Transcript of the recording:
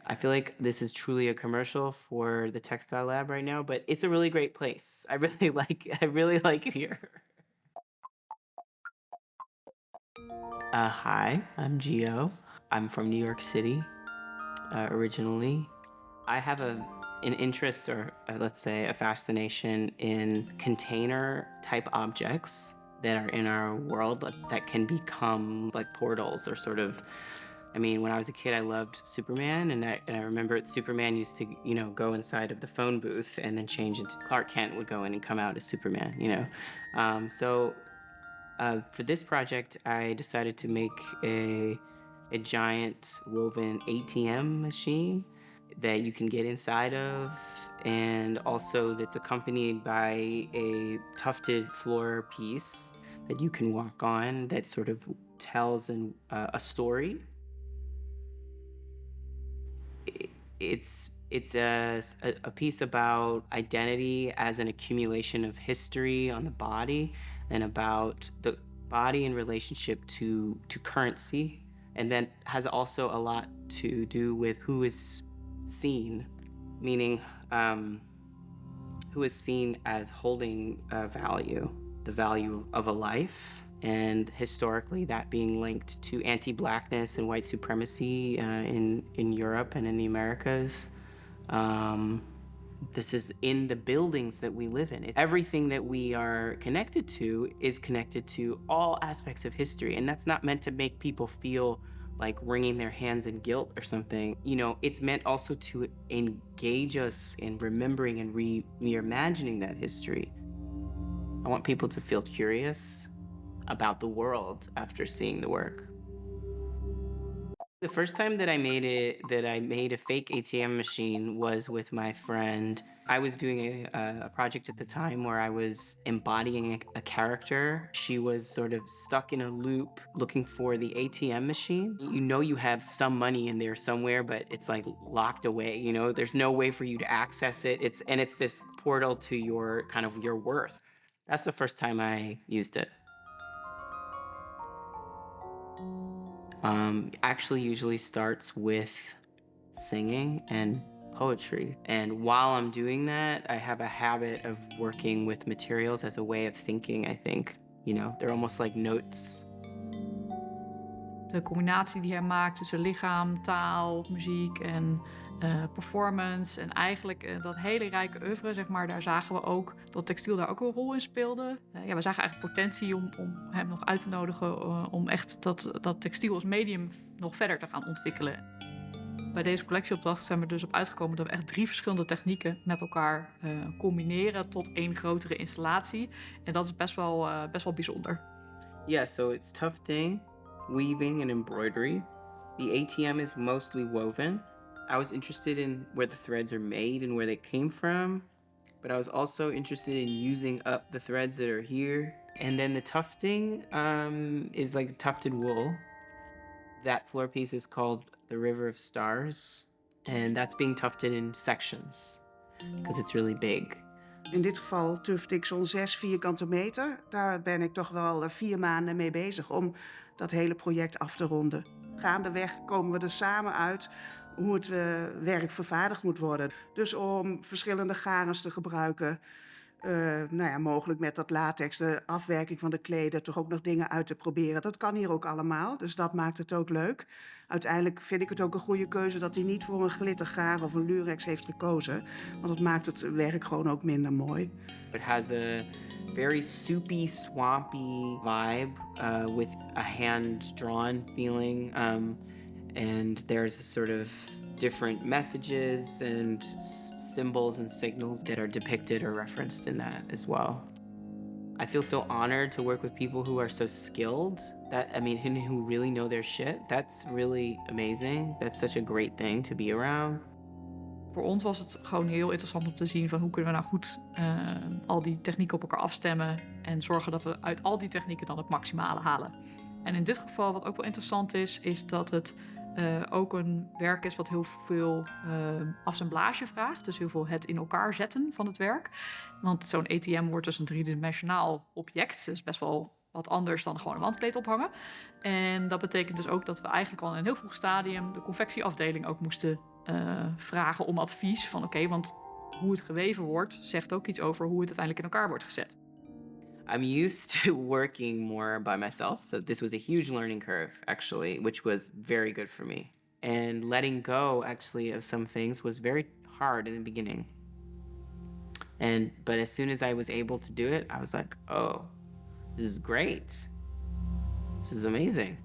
I feel like this is truly a commercial for the textile lab right now, but it's a really great place. I really like it here. Hi, I'm Gio. I'm from New York City, originally. I have an interest, or let's say a fascination, in container type objects that are in our world that can become like portals or sort of. I mean, when I was a kid, I loved Superman, and I remember Superman used to, go inside of the phone booth and then change into Clark Kent would go in and come out as Superman. For this project, I decided to make a giant woven ATM machine that you can get inside of, and also that's accompanied by a tufted floor piece that you can walk on that sort of tells a story. It's a piece about identity as an accumulation of history on the body, and about the body in relationship to currency, and then has also a lot to do with who is seen, meaning who is seen as holding a value, the value of a life, and historically that being linked to anti-Blackness and white supremacy in Europe and in the Americas. This is in the buildings that we live in. Everything that we are connected to is connected to all aspects of history, and that's not meant to make people feel like wringing their hands in guilt or something. It's meant also to engage us in remembering and reimagining that history. I want people to feel curious about the world after seeing the work. The first time that I made a fake ATM machine was with my friend. I was doing a project at the time where I was embodying a character. She was sort of stuck in a loop looking for the ATM machine. You have some money in there somewhere, but it's like locked away, There's no way for you to access it. It's this portal to your worth. That's the first time I used it. Actually usually starts with singing and poetry. And while I'm doing that, I have a habit of working with materials as a way of thinking, I think. They're almost like notes. De combinatie die hij maakt tussen lichaam, taal, muziek en performance. En eigenlijk dat hele rijke oeuvre, zeg maar, daar zagen we ook dat textiel daar ook een rol in speelde. We zagen eigenlijk potentie om hem nog uit te nodigen om echt dat textiel als medium nog verder te gaan ontwikkelen. Bij deze collectieopdracht zijn we dus op uitgekomen dat we echt 3 verschillende technieken met elkaar combineren tot 1 grotere installatie. En dat is best wel bijzonder. Yeah, so it's tufting, weaving and embroidery. The ATM is mostly woven. I was interested in where the threads are made and where they came from, but I was also interested in using up the threads that are here. And then the tufting is like tufted wool. That floor piece is called the River of Stars, and that's being tufted in sections because it's really big. In dit geval tufte ik zo'n 6 vierkante meter. Daar ben ik toch wel 4 maanden mee bezig om dat hele project af te ronden. Gaandeweg komen we er samen uit hoe het werk vervaardigd moet worden. Dus om verschillende garens te gebruiken, mogelijk met dat latex, de afwerking van de kleden, toch ook nog dingen uit te proberen. Dat kan hier ook allemaal, dus dat maakt het ook leuk. Uiteindelijk vind ik het ook een goede keuze dat hij niet voor een glittergaar of een lurex heeft gekozen. Want dat maakt het werk gewoon ook minder mooi. It has a very soupy, swampy vibe with a hand-drawn feeling. And there's a sort of different messages and symbols and signals that are depicted or referenced in that as well. I feel so honored to work with people who are so skilled, who really know their shit. That's really amazing. That's such a great thing to be around. Voor ons was het gewoon heel interessant om te zien van hoe kunnen we nou goed al die technieken op elkaar afstemmen en zorgen dat we uit al die technieken dan het maximale halen. En in dit geval, wat ook wel interessant is dat het ook een werk is wat heel veel assemblage vraagt. Dus heel veel het in elkaar zetten van het werk. Want zo'n ATM wordt dus een driedimensionaal object. Dus best wel wat anders dan gewoon een wandkleed ophangen. En dat betekent dus ook dat we eigenlijk al in een heel vroeg stadium de confectieafdeling ook moesten vragen om advies van oké, want hoe het geweven wordt zegt ook iets over hoe het uiteindelijk in elkaar wordt gezet. I'm used to working more by myself, so this was a huge learning curve, actually, which was very good for me. And letting go, actually, of some things was very hard in the beginning. But as soon as I was able to do it, I was like, oh, this is great. This is amazing.